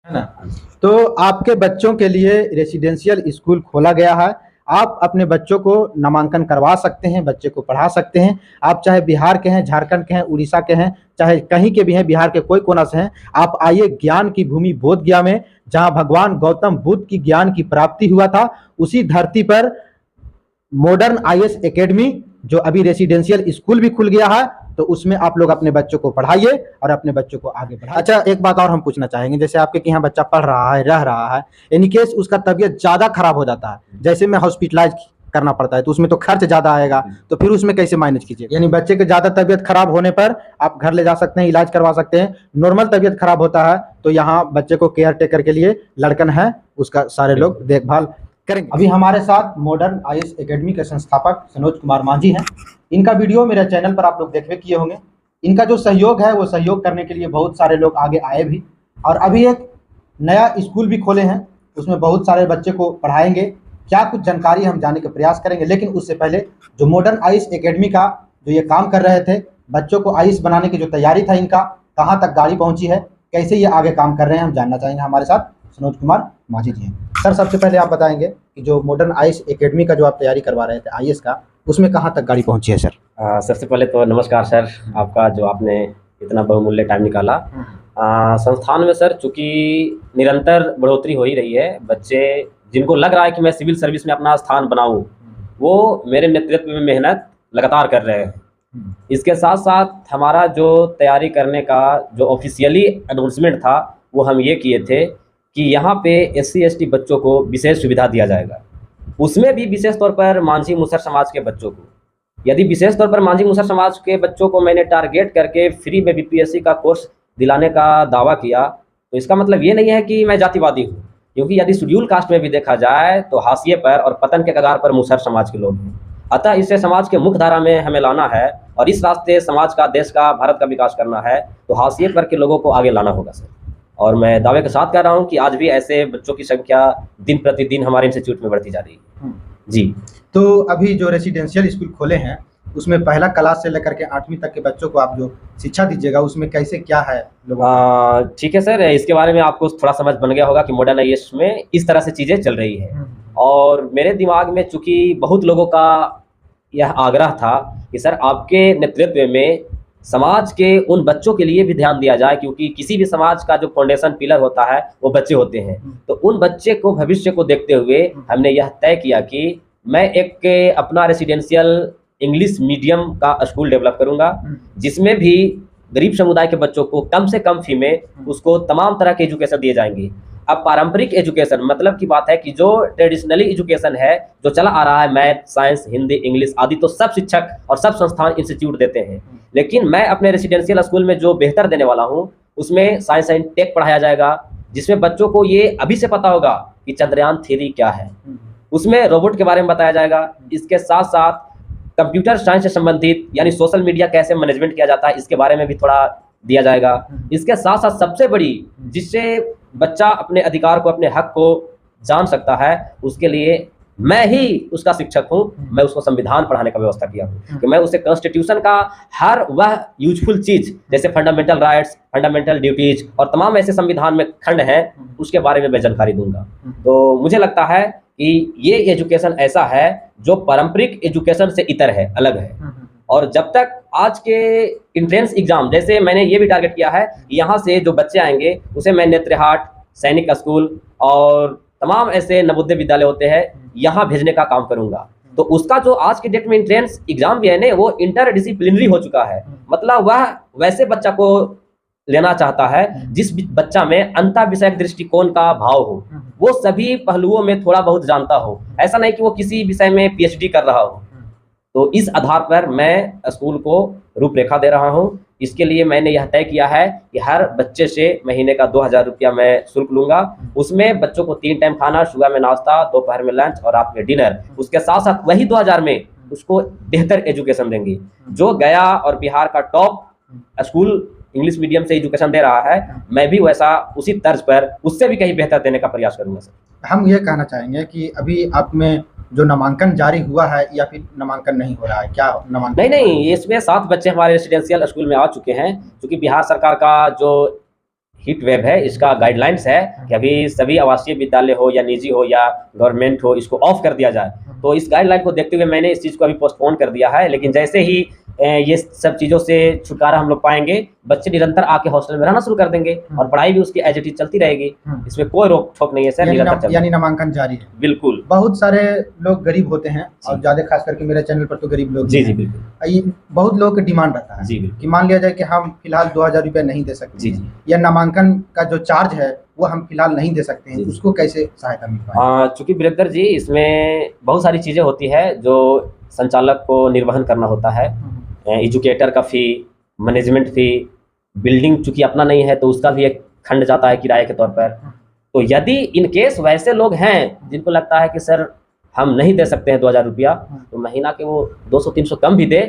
है ना। तो आपके बच्चों के लिए रेसिडेंशियल स्कूल खोला गया है। आप अपने बच्चों को नामांकन करवा सकते हैं, बच्चे को पढ़ा सकते हैं। आप चाहे बिहार के हैं, झारखंड के हैं, उड़ीसा के हैं, चाहे कहीं के भी हैं, बिहार के कोई कोना से हैं, आप आइए ज्ञान की भूमि बोध गया में, जहां भगवान गौतम बुद्ध की ज्ञान की प्राप्ति हुआ था, उसी धरती पर मॉडर्न आईएएस एकेडमी जो अभी रेसिडेंशियल स्कूल भी खुल गया है, तो उसमें आप लोग अपने बच्चों को पढ़ाइए और अपने बच्चों को आगे बढ़ाइए। अच्छा, एक बात और हम पूछना चाहेंगे, जैसे आपके यहाँ बच्चा पढ़ रहा है, रह रहा है, इन केस उसका तबीयत ज़्यादा खराब हो जाता है, जैसे में हॉस्पिटलाइज करना पड़ता है, तो उसमें तो खर्च ज़्यादा आएगा, तो फिर उसमें कैसे मैनेज कीजिए? यानी बच्चे के ज़्यादा तबीयत खराब होने पर आप घर ले जा सकते हैं, इलाज करवा सकते हैं। नॉर्मल तबीयत खराब होता है तो यहाँ बच्चे को केयर टेकर के लिए लड़कन है, उसका सारे लोग देखभाल करेंगे। अभी हमारे साथ मॉडर्न आईएएस एकेडमी के संस्थापक सनोज कुमार मांझी हैं। इनका वीडियो मेरे चैनल पर आप लोग देखते किए होंगे। इनका जो सहयोग है वो सहयोग करने के लिए बहुत सारे लोग आगे आए भी, और अभी एक नया स्कूल भी खोले हैं, उसमें बहुत सारे बच्चे को पढ़ाएंगे। क्या कुछ जानकारी हम जानने का प्रयास करेंगे, लेकिन उससे पहले जो मॉडर्न आईएएस एकेडमी का जो ये काम कर रहे थे, बच्चों को आईएएस बनाने की जो तैयारी था इनका, कहाँ तक गाड़ी पहुँची है, कैसे ये आगे काम कर रहे हैं, हम जानना चाहेंगे। हमारे साथ सनोज कुमार मांझी जी हैं। सर, सबसे पहले आप बताएंगे कि जो मॉडर्न आईएएस एकेडमी का जो आप तैयारी करवा रहे थे आईएएस का, उसमें कहाँ तक गाड़ी पहुँची है सर? सबसे पहले तो नमस्कार सर, आपका जो आपने इतना बहुमूल्य टाइम निकाला। संस्थान में सर चूँकि निरंतर बढ़ोतरी हो ही रही है, बच्चे जिनको लग रहा है कि मैं सिविल सर्विस में अपना स्थान बनाऊं, वो मेरे नेतृत्व में मेहनत लगातार कर रहे हैं। इसके साथ साथ हमारा जो तैयारी करने का जो ऑफिशियली अनाउंसमेंट था, वो हम ये किए थे कि यहाँ पे SC ST बच्चों को विशेष सुविधा दिया जाएगा, उसमें भी विशेष तौर पर मांझी मुसहर समाज के बच्चों को। यदि विशेष तौर पर मांझी मुसहर समाज के बच्चों को मैंने टारगेट करके फ्री में BPSC का कोर्स दिलाने का दावा किया, तो इसका मतलब ये नहीं है कि मैं जातिवादी हूँ, क्योंकि यदि शेड्यूल कास्ट में भी देखा जाए तो हाशिए पर और पतन के कगार पर मुसहर समाज के लोग हैं। अतः इसे समाज के मुख्य धारा में हमें लाना है और इस रास्ते समाज का, देश का, भारत का विकास करना है, तो हाशिए पर के लोगों को आगे लाना होगा सर। और मैं दावे के साथ कह रहा हूँ कि आज भी ऐसे बच्चों की संख्या दिन प्रतिदिन हमारे इंस्टीट्यूट में बढ़ती जा रही है जी। तो अभी जो रेसिडेंशियल स्कूल खोले हैं, उसमें पहला क्लास से लेकर के 8वीं तक के बच्चों को आप जो शिक्षा दीजिएगा, उसमें कैसे क्या है लोगों? ठीक है सर, इसके बारे में आपको थोड़ा समझ बन गया होगा कि मॉडर्न आईएएस में इस तरह से चीज़ें चल रही है। और मेरे दिमाग में चूँकि बहुत लोगों का यह आग्रह था कि सर आपके नेतृत्व में समाज के उन बच्चों के लिए भी ध्यान दिया जाए, क्योंकि किसी भी समाज का जो फाउंडेशन पिलर होता है वो बच्चे होते हैं। तो उन बच्चे को, भविष्य को देखते हुए हमने यह तय किया कि मैं एक अपना रेसिडेंशियल इंग्लिश मीडियम का स्कूल डेवलप करूंगा, जिसमें भी गरीब समुदाय के बच्चों को कम से कम फी में उसको तमाम तरह के एजुकेशन दिए जाएंगे। अब पारंपरिक एजुकेशन मतलब की बात है कि जो ट्रेडिशनली एजुकेशन है, जो चला आ रहा है, मैथ, साइंस, हिंदी, इंग्लिश आदि, तो सब शिक्षक और सब संस्थान इंस्टीट्यूट देते हैं। लेकिन मैं अपने रेसिडेंशियल स्कूल में जो बेहतर देने वाला हूँ, उसमें साइंस एंड टेक पढ़ाया जाएगा, जिसमें बच्चों को ये अभी से पता होगा कि चंद्रयान 3 क्या है, उसमें रोबोट के बारे में बताया जाएगा। इसके साथ साथ कंप्यूटर साइंस से संबंधित यानी सोशल मीडिया कैसे मैनेजमेंट किया जाता है, इसके बारे में भी थोड़ा दिया जाएगा। इसके साथ साथ सबसे बड़ी, जिससे बच्चा अपने अधिकार को, अपने हक को जान सकता है, उसके लिए मैं ही उसका शिक्षक हूँ। मैं उसको संविधान पढ़ाने का व्यवस्था किया हूँ कि मैं उसे कॉन्स्टिट्यूशन का हर वह यूजफुल चीज़, जैसे फंडामेंटल राइट्स, फंडामेंटल ड्यूटीज और तमाम ऐसे संविधान में खंड हैं, उसके बारे में मैं जानकारी दूंगा। तो मुझे लगता है कि ये एजुकेशन ऐसा है जो पारंपरिक एजुकेशन से इतर है, अलग है। और जब तक आज के इंट्रेंस एग्जाम, जैसे मैंने ये भी टारगेट किया है, यहाँ से जो बच्चे आएंगे उसे मैं नेत्रहाट, सैनिक स्कूल और तमाम ऐसे नवोदय विद्यालय होते हैं, यहाँ भेजने का काम करूँगा। तो उसका जो आज के डेट में इंट्रेंस एग्जाम भी है ना, वो इंटर डिसिप्लिनरी हो चुका है। मतलब वह वैसे बच्चा को लेना चाहता है जिस बच्चा में अंतर विषयक दृष्टिकोण का भाव हो, वो सभी पहलुओं में थोड़ा बहुत जानता हो, ऐसा नहीं कि वो किसी विषय में PhD कर रहा हो। तो इस आधार पर मैं स्कूल को रूपरेखा दे रहा हूँ। इसके लिए मैंने यह तय किया है कि हर बच्चे से महीने का 2000 रुपया मैं शुल्क लूँगा। उसमें बच्चों को 3 टाइम खाना, सुबह में नाश्ता, दोपहर में लंच और रात में डिनर। उसके साथ साथ वही 2000 में उसको बेहतर एजुकेशन देंगे। जो गया और बिहार का टॉप स्कूल इंग्लिश मीडियम से एजुकेशन दे रहा है, मैं भी वैसा उसी तर्ज पर उससे भी कहीं बेहतर देने का प्रयास करूँगा सर। हम ये कहना चाहेंगे कि अभी आप में जो नामांकन जारी हुआ है या फिर नामांकन नहीं हो रहा है, क्या नामांकन? नहीं, इसमें 7 बच्चे हमारे रेसिडेंशियल स्कूल में आ चुके हैं, क्योंकि बिहार सरकार का जो हीट वेव है, इसका गाइडलाइंस है कि अभी सभी आवासीय विद्यालय हो या निजी हो या गवर्नमेंट हो, इसको ऑफ कर दिया जाए। तो इस गाइडलाइन को देखते हुए मैंने इस चीज़ को अभी पोस्टपोन कर दिया है, लेकिन जैसे ही ये सब चीज़ों से छुटकारा हम लोग पाएंगे, बच्चे निरंतर आके हॉस्टल में रहना शुरू कर देंगे और पढ़ाई भी उसकी एज इट इज चलती रहेगी। इसमें कोई रोक ठोक नहीं है सर, निरंतर चल यानी नामांकन जारी है। बिल्कुल। बहुत सारे लोग गरीब होते हैं और ज्यादा खास करके मेरे चैनल पर तो गरीब लोग जी जी बिल्कुल। बहुत लोगों की डिमांड रहता है जी कि मान लिया जाए कि हम फिलहाल 2000 रुपये नहीं दे सकते जी जी। या नामांकन का जो चार्ज है वो हम फिलहाल नहीं दे सकते हैं, उसको कैसे सहायता मिल पाए? चूंकि वीरेंद्र जी, इसमें बहुत सारी चीज़ें होती है जो संचालक को निर्वहन करना होता है। एजुकेटर का फ़ी, मैनेजमेंट फ़ी, बिल्डिंग चूंकि अपना नहीं है तो उसका भी एक खंड जाता है किराए के तौर पर। तो यदि इन केस वैसे लोग हैं जिनको लगता है कि सर हम नहीं दे सकते हैं 2000 रुपया, तो महीना के वो 200-300 कम भी दे,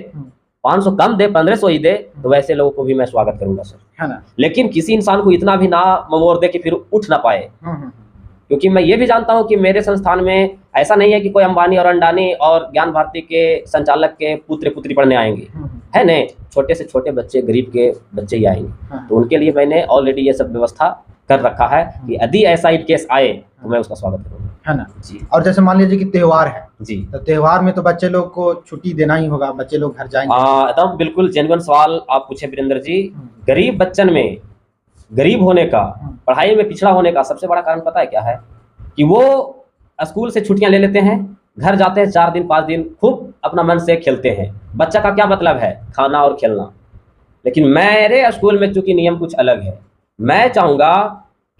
500 कम दे, 1500 ही दे, तो वैसे लोगों को भी मैं स्वागत करूंगा सर, है ना। लेकिन किसी इंसान को इतना भी ना ममोड़ दे कि फिर उठ ना पाए, क्योंकि मैं ये भी जानता हूं कि मेरे संस्थान में ऐसा नहीं है कि कोई अंबानी और अंडानी और ज्ञान भारती के संचालक के पुत्र पुत्री पढ़ने आएंगे, है नहीं। छोटे से छोटे बच्चे, गरीब के बच्चे ही आएंगे। तो उनके लिए मैंने ऑलरेडी ये सब व्यवस्था कर रखा है कि यदि ऐसा एक केस आए तो मैं उसका स्वागत करूँगा, है ना जी। और जैसे मान लीजिए कि त्योहार है जी, तो त्योहार में तो बच्चे लोग को छुट्टी देना ही होगा, बच्चे लोग घर जाएंगे। एकदम बिल्कुल जेन्युइन सवाल आप पूछे वीरेंद्र जी। गरीब बच्चन में गरीब होने का, पढ़ाई में पिछड़ा होने का सबसे बड़ा कारण पता है क्या है? कि वो स्कूल से छुट्टियां ले लेते हैं, घर जाते हैं 4 दिन 5 दिन, खूब अपना मन से खेलते हैं। बच्चा का क्या मतलब है? खाना और खेलना। लेकिन मेरे स्कूल में चूंकि नियम कुछ अलग है। मैं चाहूँगा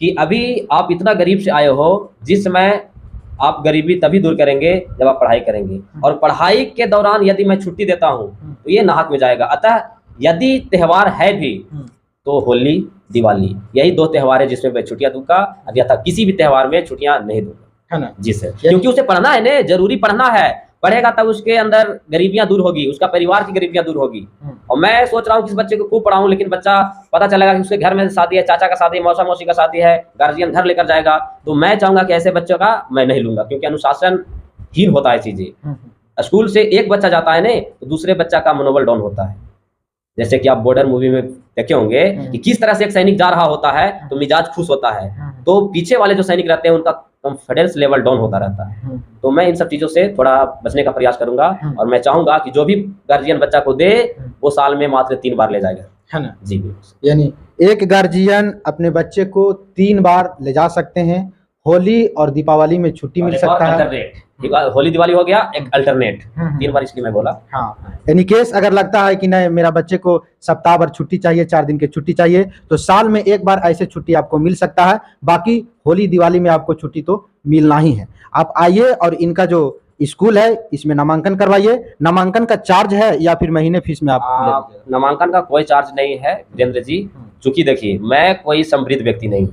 कि अभी आप इतना गरीब से आए हो, जिस समय आप गरीबी तभी दूर करेंगे जब आप पढ़ाई करेंगे, और पढ़ाई के दौरान यदि मैं छुट्टी देता हूँ तो ये नाहक में जाएगा। अतः यदि त्यौहार है भी तो होली, दिवाली, यही 2 त्यौहार है जिसमें मैं छुट्टियां दूंगा, अन्यथा किसी भी त्यौहार में छुट्टियां नहीं दूंगा, है ना जी सर। क्योंकि उसे पढ़ना है ना, जरूरी पढ़ना है। पढ़ेगा तब उसके अंदर गरीबियां दूर होगी, उसका परिवार की गरीबियां दूर होगी। और मैं सोच रहा हूँ कि इस बच्चे को खूब पढ़ाऊं, लेकिन बच्चा पता चलेगा कि उसके घर में शादी है, चाचा का शादी, मौसा मौसी का शादी है, गार्जियन घर लेकर जाएगा। तो मैं चाहूंगा कि ऐसे बच्चों का मैं नहीं लूंगा, क्योंकि अनुशासनहीन होता है चीजें। स्कूल से एक बच्चा जाता है ना तो दूसरे बच्चा का मनोबल डाउन होता है। जैसे कि आप बॉर्डर मूवी में देखे होंगे कि किस तरह से एक सैनिक जा रहा होता है तो मिजाज खुश होता है, तो पीछे वाले जो सैनिक रहते हैं उनका कॉन्फिडेंस लेवल डाउन होता रहता है। तो मैं इन सब चीज़ों से थोड़ा बचने का प्रयास करूंगा, और मैं चाहूंगा कि जो भी गार्जियन बच्चा को दे वो साल में मात्र 3 बार ले जाएगा, है ना जी। यानी एक गार्जियन अपने बच्चे को 3 बार ले जा सकते हैं। होली और दीपावली में छुट्टी मिल सकता है। होली दिवाली हो गया एक अल्टरनेट, 3 बार इसलिए मैं बोला। हाँ, यानी केस अगर लगता है कि नहीं मेरा बच्चे को सप्ताह भर छुट्टी चाहिए, 4 दिन की छुट्टी चाहिए, तो साल में एक बार ऐसे छुट्टी आपको मिल सकता है। बाकी होली दिवाली में आपको छुट्टी तो मिलना ही है। आप आइए और इनका जो स्कूल है इसमें नामांकन करवाइए। नामांकन का चार्ज है या फिर महीने फीस में आप? नामांकन का कोई चार्ज नहीं है वीरेंद्र जी। चूंकि देखिए मैं कोई समृद्ध व्यक्ति नहीं,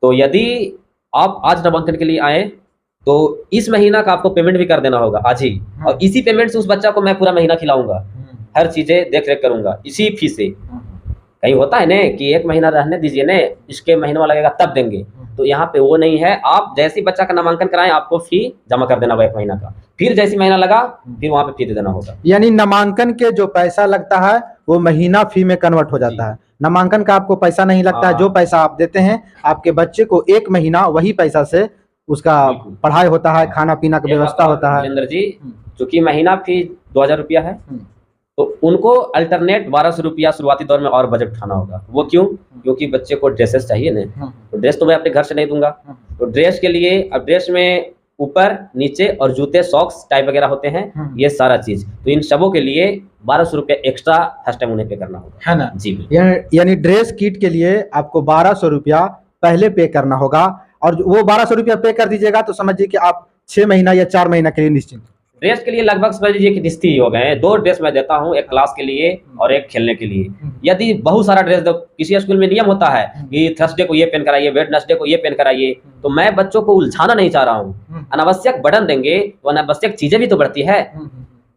तो यदि आप आज नामांकन के लिए आए तो इस महीना का आपको पेमेंट भी कर देना होगा आज ही, और इसी पेमेंट से उस बच्चा को मैं पूरा महीना खिलाऊंगा, हर चीजें देख रेख करूंगा इसी फीस से। कहीं होता है ना कि 1 महीना रहने दीजिए ने, इसके महीना लगेगा तब देंगे, तो यहाँ पे वो नहीं है। आप जैसे बच्चा का नामांकन कराएं आपको फी जमा कर देना होगा 1 महीना का, फिर जैसे महीना लगा फिर वहाँ पे फी दे देना होगा। यानी नामांकन के जो पैसा लगता है वो महीना फी में कन्वर्ट हो जाता है। नामांकन का आपको पैसा नहीं लगता है। जो पैसा आप देते हैं आपके बच्चे को 1 महीना वही पैसा से उसका पढ़ाई होता है, खाना पीना की व्यवस्था होता है। वीरेंद्र जी, चूंकि महीना फी 2000 रुपया है, तो उनको अल्टरनेट 1200 रुपया शुरुआती दौर में और बजट उठाना होगा। वो क्यों? क्योंकि बच्चे को ड्रेसेस चाहिए ना, तो ड्रेस तो मैं अपने घर से नहीं दूंगा। तो ड्रेस के लिए, अब ड्रेस में ऊपर नीचे और जूते, सॉक्स, टाई वगैरह होते हैं, ये सारा चीज, तो इन सबों के लिए 1200 रुपया एक्स्ट्रा फर्स्ट टाइम उन्हें पे करना होगा, है ना जी। यानी ड्रेस किट के लिए आपको 1200 रुपया पहले पे करना होगा, और वो 1200 रुपया पे कर दीजिएगा तो समझिए कि आप 6 महीना या 4 महीना के लिए निश्चिंत। ड्रेस के लिए लगभग समझ लीजिए कि निश्चित ही हो गए हैं। 2 ड्रेस मैं देता हूँ, एक क्लास के लिए और एक खेलने के लिए। यदि बहुत सारा ड्रेस दो, किसी स्कूल में नियम होता है कि थर्सडे को ये पहन कराइए, वेडनेसडे को ये पहन कराइए, तो मैं बच्चों को उलझाना नहीं चाह रहा हूँ। अनावश्यक बर्डन देंगे तो अनावश्यक चीजें भी तो बढ़ती है।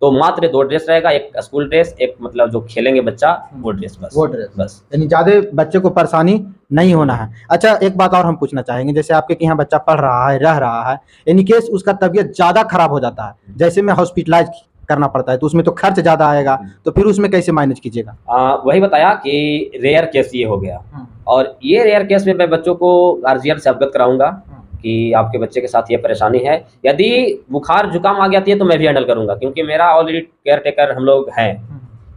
तो मात्र 2 ड्रेस रहेगा, एक स्कूल ड्रेस, एक मतलब जो खेलेंगे बच्चा वो ड्रेस, बस वो ड्रेस बस। यानी ज्यादा बच्चे को परेशानी नहीं होना है। अच्छा, एक बात और हम पूछना चाहेंगे, जैसे आपके यहाँ बच्चा पढ़ रहा है, रह रहा है, इन केस उसका तबीयत ज्यादा खराब हो जाता है, जैसे में हॉस्पिटलाइज करना पड़ता है, तो उसमें तो खर्च ज़्यादा आएगा, तो फिर उसमें कैसे मैनेज कीजिएगा? वही बताया कि रेयर केस ये हो गया, और ये रेयर केस में मैं बच्चों को गार्जियन से अवगत कराऊंगा कि आपके बच्चे के साथ ये परेशानी है। यदि बुखार जुकाम आ जाती है तो मैं भी हैंडल करूंगा, क्योंकि मेरा ऑलरेडी केयर टेकर हम लोग हैं।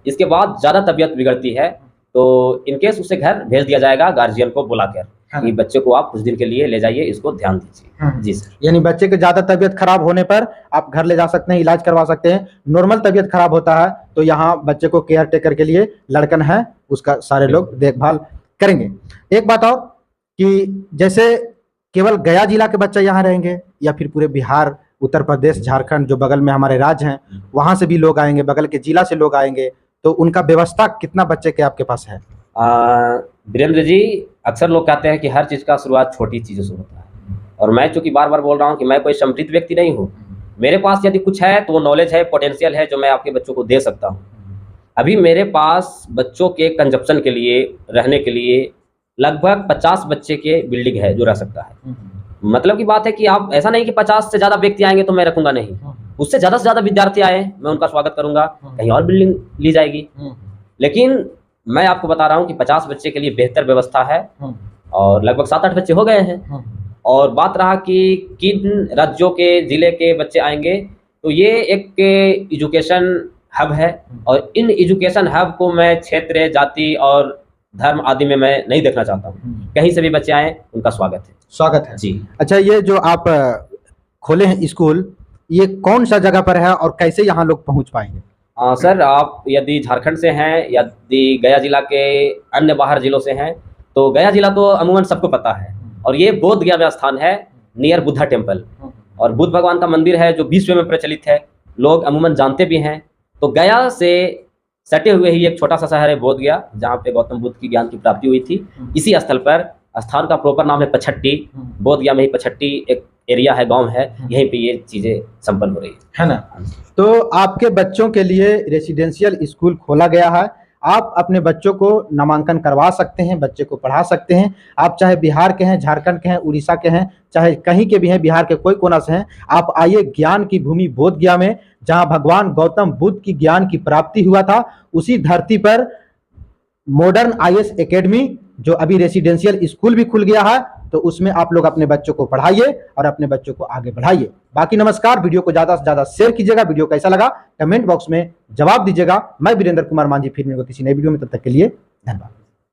इसके बाद ज़्यादा तबीयत बिगड़ती है तो इनकेस उसे घर भेज दिया जाएगा गार्जियन को बुलाकर कि बच्चे को आप कुछ दिन के लिए ले जाइए, इसको ध्यान दीजिए। जी सर। यानी बच्चे के ज़्यादा तबीयत खराब होने पर आप घर ले जा सकते हैं, इलाज करवा सकते हैं। नॉर्मल तबीयत खराब होता है तो यहाँ बच्चे को केयर टेकर के लिए लड़कन है, उसका सारे लोग देखभाल करेंगे। एक बात और कि जैसे केवल गया जिला के बच्चे यहाँ रहेंगे या फिर पूरे बिहार, उत्तर प्रदेश, झारखंड जो बगल में हमारे राज्य हैं वहाँ से भी लोग आएंगे, बगल के जिला से लोग आएंगे, तो उनका व्यवस्था कितना बच्चे के आपके पास है? वीरेंद्र जी, अक्सर लोग कहते हैं कि हर चीज़ का शुरुआत छोटी चीज़ों से होता है, और मैं चूंकि बार बार बोल रहा हूँ कि मैं कोई समृद्ध व्यक्ति नहीं हूँ। मेरे पास यदि कुछ है तो वो नॉलेज है, पोटेंशियल है जो मैं आपके बच्चों को दे सकता हूँ। अभी मेरे पास बच्चों के कंजप्शन के लिए, रहने के लिए लगभग 50 बच्चे के बिल्डिंग है जो रह सकता है। मतलब की बात है कि आप ऐसा नहीं कि 50 से ज़्यादा व्यक्ति आएंगे तो मैं रखूंगा नहीं, उससे ज़्यादा से ज़्यादा विद्यार्थी आए मैं उनका स्वागत करूंगा, कहीं और बिल्डिंग ली जाएगी। लेकिन मैं आपको बता रहा हूँ कि 50 बच्चे के लिए बेहतर व्यवस्था है, और लगभग 7-8 बच्चे हो गए हैं। और बात रहा कि किन राज्यों के, जिले के बच्चे आएंगे, तो ये एक एजुकेशन हब है, और इन एजुकेशन हब को मैं क्षेत्र, जाति और धर्म आदि में मैं नहीं देखना चाहता हूँ। कहीं से भी बच्चे आए उनका स्वागत है। स्वागत है जी। अच्छा, ये जो आप खोले हैं स्कूल, ये कौन सा जगह पर है और कैसे यहाँ लोग पहुँच पाएंगे? सर, आप यदि झारखंड से हैं, यदि गया जिला के अन्य बाहर जिलों से हैं, तो गया जिला तो अमूमन सबको पता है, और ये बोध गया में स्थान है नियर बुद्धा टेम्पल, और बुद्ध भगवान का मंदिर है जो विश्व में प्रचलित है, लोग अमूमन जानते भी हैं। तो गया से सटे हुए ही एक छोटा सा शहर है बोध गया, जहाँ पे गौतम बुद्ध की ज्ञान की प्राप्ति हुई थी। इसी स्थल पर स्थान का प्रॉपर नाम है पचहट्टी, बोध गया में ही पचहट्टी एक एरिया है, गांव है, यहीं पे ये चीज़ें संपन्न हो रही है ना। तो आपके बच्चों के लिए रेसिडेंशियल स्कूल खोला गया है, आप अपने बच्चों को नामांकन करवा सकते हैं, बच्चे को पढ़ा सकते हैं। आप चाहे बिहार के हैं, झारखंड के हैं, उड़ीसा के हैं, चाहे कहीं के भी हैं, बिहार के कोई कोना से हैं, आप आइए ज्ञान की भूमि बोध गया में, जहां भगवान गौतम बुद्ध की ज्ञान की प्राप्ति हुआ था, उसी धरती पर मॉडर्न IAS एकेडमी जो अभी रेसिडेंशियल स्कूल भी खुल गया है, तो उसमें आप लोग अपने बच्चों को पढ़ाइए और अपने बच्चों को आगे बढ़ाइए। बाकी नमस्कार, वीडियो को ज़्यादा से ज़्यादा शेयर कीजिएगा, वीडियो कैसा लगा कमेंट बॉक्स में जवाब दीजिएगा। मैं वीरेंद्र कुमार मांझी फिर मिलूंगा किसी नई वीडियो में, तब तक के लिए धन्यवाद।